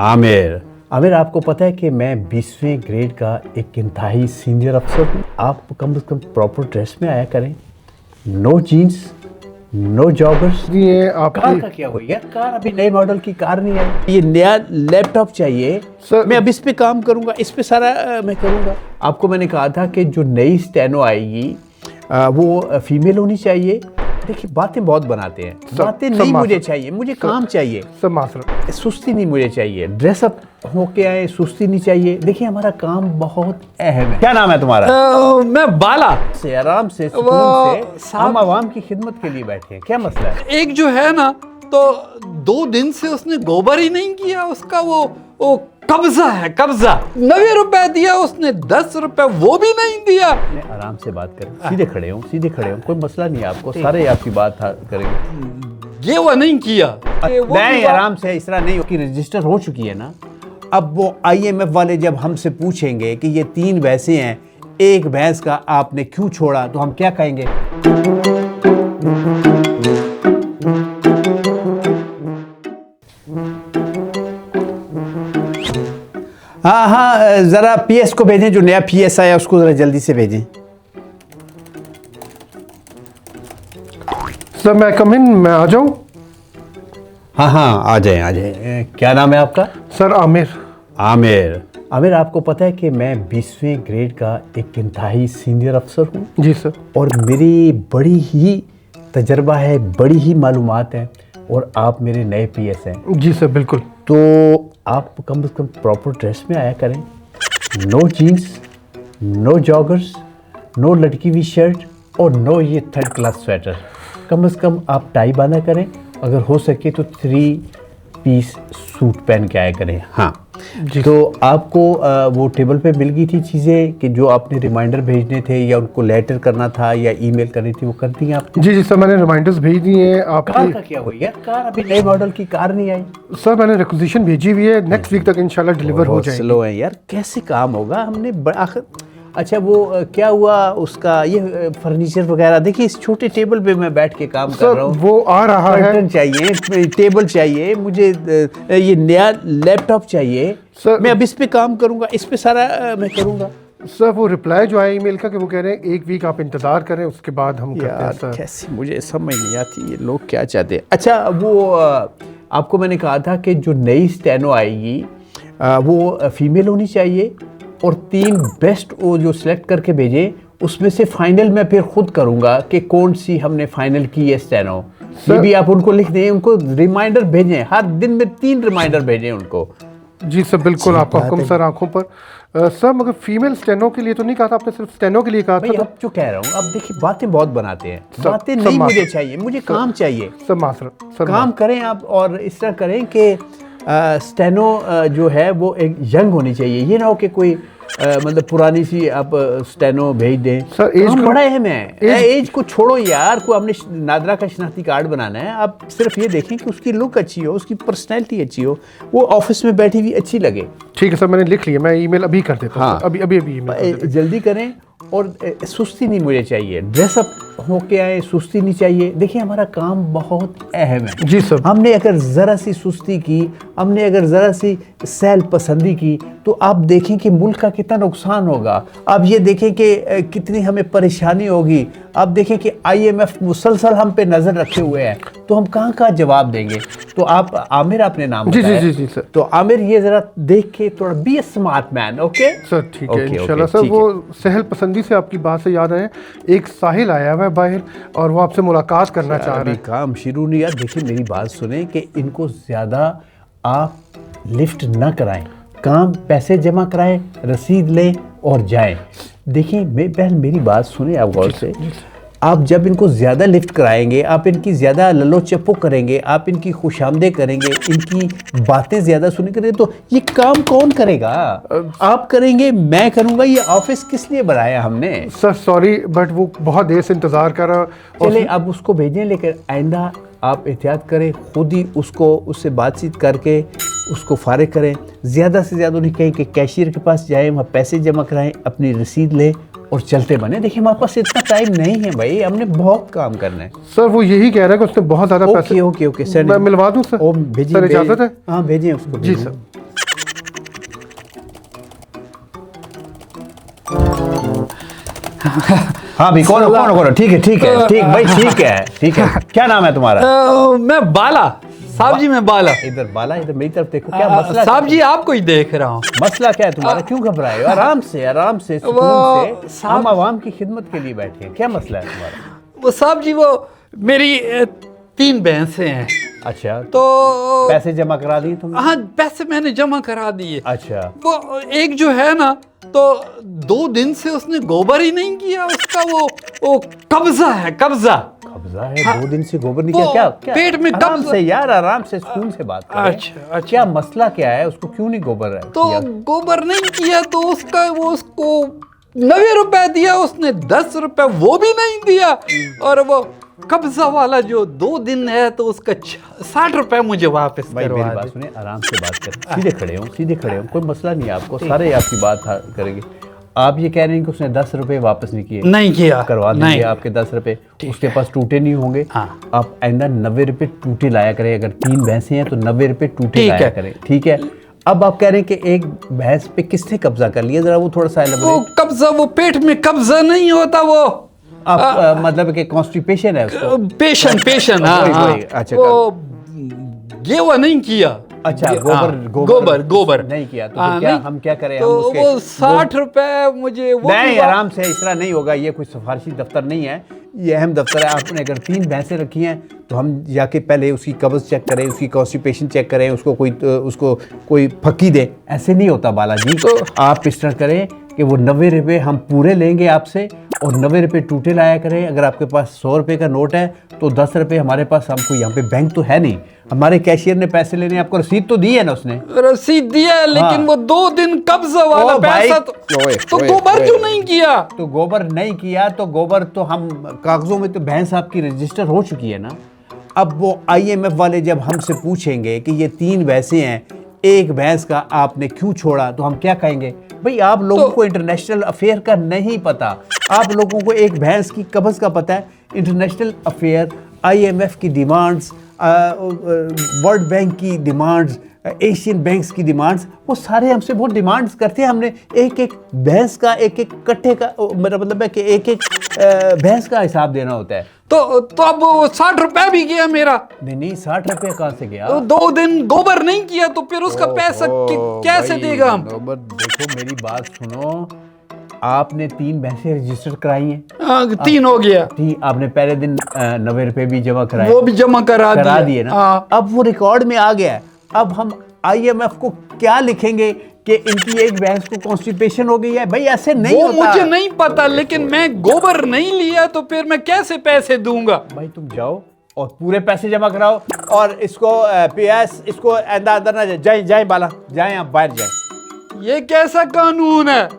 आमिर आमिर आपको पता है कि मैं 20वें ग्रेड का एक इंतहाई सीनियर अफसर हूँ। आप कम से कम प्रॉपर ड्रेस में आया करें, नो जीन्स, नो जॉगर्स। ये कार आपकी का क्या हुआ यार? कार अभी नए मॉडल की कार नहीं आई। ये नया लैपटॉप चाहिए सर। मैं अब इस पे काम करूंगा, इस पे सारा मैं करूंगा। आपको मैंने कहा था कि जो नई स्टेनो आएगी वो फीमेल होनी चाहिए। देखिए बातें बहुत बनाते हैं, बातें नहीं मुझे चाहिए, मुझे काम चाहिए। सब मासर सुस्ती नहीं मुझे चाहिए, ड्रेसअप होके आए, सुस्ती नहीं चाहिए। देखिए हमारा काम बहुत अहम है। क्या नाम है तुम्हारा? मैं बाला से आराम से सुकून वो से हम आवाम की खिदमत के लिए बैठे हैं। क्या मसला है? एक जो है ना, तो 2 दिन से उसने गोबर ही नहीं किया। उसका वो कब्जा है, कब्जा। 90 रुपए दिया उसने, 10 रुपए वो भी नहीं दिया। आराम से बात करें, सीधे खड़े हो, सीधे खड़े हो, कोई मसला नहीं है आपको, सारे आपकी बात करेंगे। ये वो नहीं किया। नहीं आराम से, इस तरह नहीं हो कि रजिस्टर हो चुकी है ना। अब वो IMF वाले जब हमसे पूछेंगे कि ये 3 भैंसें हैं, एक भैंस का आपने क्यों छोड़ा, तो हम क्या कहेंगे? हाँ, जरा PS को भेजें, जो नया PS आया उसको जरा जल्दी से भेजें। सर मैं कम इन, मैं आ जाऊं? हाँ आ जाए आ जाए। क्या नाम है आपका? सर आमिर। आमिर आपको पता है कि मैं 20वें ग्रेड का एक इंतहाई सीनियर अफसर हूँ। जी सर। और मेरी बड़ी ही तजर्बा है, बड़ी ही मालूमात है, और आप मेरे नए PS हैं। जी सर बिल्कुल। तो आप कम से कम प्रॉपर ड्रेस में आया करें, no jeans, no joggers, no लटकी हुई शर्ट और नो ये 3rd क्लास स्वेटर। कम से कम आप टाई बांधा करें, अगर हो सके तो 3 पीस सूट पहन के आया करें। हाँ तो आपको वो टेबल पे मिल गई थी चीज़ें कि जो आपने रिमाइंडर भेजने थे या उनको लेटर करना था या ईमेल करनी थी, वो कर दी आपने? जी सर, मैंने रिमाइंडर्स भेज दिए हैं आपकी। कार का क्या हुआ यार? कार अभी नए मॉडल की कार नहीं आई। सर मैंने रिक्वेजिशन भेजी हुई है, नेक्स्ट वीक तक इंशाल्लाह डिलीवर हो जाएगी। स्लो है यार, कैसे काम होगा? हमने आखिर अच्छा वो क्या हुआ उसका, ये फर्नीचर वगैरह देखिए, इस छोटे टेबल पे मैं बैठ के काम कर रहा हूँ। वो आ रहा है। कर्टन चाहिए, टेबल चाहिए मुझे, ये नया लैपटॉप चाहिए। मैं अब इस पे काम करूंगा, इस पे सारा मैं करूंगा। सर वो रिप्लाई जो आया ईमेल का कि वो कह रहे हैं 1 वीक आप इंतजार करें, उसके बाद हम करते हैं सर। कैसी मुझे समझ नहीं आती ये लोग क्या चाहते हैं। अच्छा वो आपको मैंने कहा था कि जो नई स्टेनो आएगी वो फीमेल होनी चाहिए, और 3 बेस्ट वो जो सिलेक्ट करके भेजे, उसमें से फाइनल मैं फिर खुद करूंगा कि कौन सी हमने फाइनल की है स्टेनो। ये भी आप उनको लिख दें, उनको रिमाइंडर भेजें, हर दिन में 3 रिमाइंडर भेजें उनको। जी सर बिल्कुल, आपका हुक्म सर, आंखों पर। सर मगर फीमेल स्टेनो के लिए तो नहीं कहा था आपने, सिर्फ स्टेनो के लिए कहा था। अब जो कह रहा हूँ, अब देखिए बातें बहुत बनाते हैं, बातें नहीं मुझे चाहिए, मुझे काम चाहिए। सर मासर सर काम करें आप, और इस तरह करें कि स्टेनो जो है वो एक यंग होनी चाहिए। ये ना हो कि कोई मतलब पुरानी सी आप स्टेनो भेज दें। सर एज बड़ा अहम है, एज को छोड़ो यार, को हमने नादरा का शनाख्ती कार्ड बनाना है। आप सिर्फ ये देखें कि उसकी लुक अच्छी हो, उसकी पर्सनैलिटी अच्छी हो, वो ऑफिस में बैठी हुई अच्छी लगे। ठीक है सर, मैंने लिख लिया, मैं ईमेल अभी कर देता हूँ। हाँ अभी ईमेल जल्दी करें, और सुस्ती नहीं मुझे चाहिए, ड्रेसअप होके आए, सुस्ती नहीं चाहिए। देखिए हमारा काम बहुत अहम है। जी सर। हमने अगर ज़रा सी सुस्ती की, हमने अगर ज़रा सी सहल पसंदी की, तो आप देखें कि मुल्क का कितना नुकसान होगा। आप ये देखें कि कितनी हमें परेशानी होगी। आप देखें कि IMF मुसलसल हम पे नज़र रखे हुए हैं, तो हम कहाँ कहाँ जवाब देंगे। तो आप आमिर, आपने नाम बताया। जी सर। तो आमिर ये ज़रा देख के थोड़ा बी ए स्मार्ट मैन। ओके सर ठीक है इंशाल्लाह। सर वो सहल पसंदी से आपकी बात से याद आए, एक साहिल आया हुआ है बाहर और वो आपसे मुलाकात करना चाह रहे हैं। काम शुरू नहीं यार। देखिए मेरी बात सुने कि इनको ज़्यादा आप लिफ्ट ना कराएं, काम पैसे जमा कराएं, रसीद लें और जाएं। देखिए पहले मेरी बात सुने आप गौर से। आप जब इनको ज़्यादा लिफ्ट कराएंगे, आप इनकी ज़्यादा ललो चप्पो करेंगे, आप इनकी खुशामदें करेंगे, इनकी बातें ज़्यादा सुने करेंगे, तो ये काम कौन करेगा? आप करेंगे, मैं करूँगा? ये ऑफिस किस लिए बनाया हमने? सर सॉरी, बट वो बहुत देर से इंतज़ार कर रहा। चले आप उसको भेजें, लेकिन आइंदा आप एहतियात करें, खुद ही उससे बातचीत करके उसको फारिग करें। ज़्यादा से ज़्यादा उन्हें कहें कि कैशियर के पास जाएं, वहाँ पैसे जमा कराएं, अपनी रसीद लें और चलते बने। देखिए हमारे पास इतना टाइम नहीं है भाई, हमने बहुत काम करना है। सर वो यही कह रहा है कि उसने बहुत ज़्यादा पैसे। ओके ओके सर, मैं मिलवा दूं सर? ओ भेजिए, सर इजाज़त है? हाँ भेजिए उसको। जी भेजिए। सर। हाँ भी कौन कौन कौन, ठीक है ठीक है ठीक भाई, ठीक है। क्या नाम है तुम्हारा? मैं बाला साहब जी, मैं बाला। इधर बाला, इधर मेरी तरफ देखो। क्या मसला? साहब जी आपको ही देख रहा हूँ। मसला क्या है तुम्हारा? क्यों घबराए हो? आराम से सुकून से, हम आवाम की खिदमत के लिए बैठे हैं। क्या मसला है तुम्हारा? वो साहब जी, वो मेरी 3 भैंसें हैं। अच्छा, तो पैसे जमा करा दिए तुमने? हाँ, पैसे मैंने जमा करा दिए। अच्छा, वो एक जो है ना, तो 2 दिन से उसने गोबर ही नहीं किया। उसका वो कब्जा है, कब्जा। कब्जा है? हाँ, 2 दिन से गोबर नहीं वो किया? क्या पेट में आराम कब्जा। से यार, आराम से सुकून से बात करें। अच्छा। क्या मसला क्या है? उसको क्यों नहीं गोबर है तो किया? गोबर नहीं किया तो उसको 90 रुपए दिया उसने, 10 रुपए वो भी नहीं दिया। और वो कब्जा वाला जो 2 दिन है, तो उसका 60 रुपए मुझे वापस भाई करवा मेरी बात दे। सुनिए, आराम से बात करें, सीधे खड़े हो, कोई मसला नहीं है आपको, सारे आपकी बात करेंगे। आप ये कह रहे हैं कि उसने 10 रुपए वापस नहीं किए? नहीं किया। करवा नहीं। देंगे आपके 10 रुपए, उसके पास टूटे नहीं होंगे। हाँ। आप आइंदा 90 रुपए टूटे लाया करें। अगर 3 भैंसें हैं तो 90 रुपए टूटे ठीक लाया है। करें, ठीक है? अब आप कह रहे हैं कि एक भैंस पे किसने कब्जा कर लिया, जरा वो थोड़ा सा वो elaborate। कब्जा, वो पेट में कब्जा नहीं होता, वो आप मतलब कि कॉन्स्टिपेशन है उसको? पेशन। हाँ वही, हाँ। वही, अच्छा, वो गेवा नहीं किया। अच्छा, गोबर नहीं किया तो हाँ, फिर क्या नहीं। हम क्या करें? तो हम उसके वो 60 रुपए मुझे वो नहीं, भी आराम से, इस तरह नहीं होगा। ये कोई सिफारशी दफ्तर नहीं है, ये अहम दफ्तर है। आपने अगर 3 भैंसें रखी हैं तो हम जाके पहले उसकी कब्ज चेक करें, उसकी कॉन्स्टिपेशन चेक करें, उसको कोई फक्की दे। ऐसे नहीं होता बालाजी। तो आप इस तरह करें कि वो 90 रुपये हम पूरे लेंगे आपसे और 90 रुपये टूटे लाया करें। अगर आपके पास 100 रुपये का नोट है तो 10 रुपये हमारे पास, हमको यहाँ पे बैंक तो है नहीं, हमारे कैशियर ने पैसे लेने, आपको रसीद तो दी है ना उसने? रसीद दिया है, लेकिन हाँ। वो 2 दिन कब्जा वाला ओ भाई, पैसा तो गोबर क्यों नहीं किया? तो गोबर नहीं किया तो गोबर तो हम कागजों में, तो भैंस आपकी रजिस्टर हो चुकी है ना। अब वो IMF वाले जब हमसे पूछेंगे कि ये 3 भैंसें हैं, एक भैंस का आपने क्यों छोड़ा, तो हम क्या कहेंगे? भाई आप लोगों को इंटरनेशनल अफेयर का नहीं पता। आप लोगों को एक भैंस की कब्ज का पता है। इंटरनेशनल अफेयर, IMF की डिमांड्स, वर्ल्ड बैंक की डिमांड्स, एशियन बैंक्स की डिमांड्स, वो सारे हमसे बहुत डिमांड्स करते हैं। हमने एक भैंस का, एक कट्टे का, मेरा मतलब है कि एक भैंस का हिसाब देना होता है। तो अब वो 60 रुपए भी गया मेरा। नहीं, 60 रुपये कहाँ से गया? तो 2 दिन गोबर नहीं किया तो फिर उसका पैसा कैसे देगा हम? देखो मेरी बात सुनो, आपने 3 भैंसें रजिस्टर कराई हैं। 3 हो गया। आपने पहले दिन 90 रुपए भी जमा कराए, वो भी जमा करा दिए ना। हाँ। अब वो रिकॉर्ड में आ गया है। अब हम IMF को क्या लिखेंगे कि इनकी एक भैंस को कॉन्स्टिपेशन हो गई है? भाई ऐसे नहीं वो होता। मुझे नहीं पता, लेकिन मैं गोबर नहीं लिया तो फिर मैं कैसे पैसे दूंगा? भाई तुम जाओ और पूरे पैसे जमा कराओ और इसको PS इसको अंदर ना जाए बाला, जाए आप बाहर जाए। ये कैसा कानून है?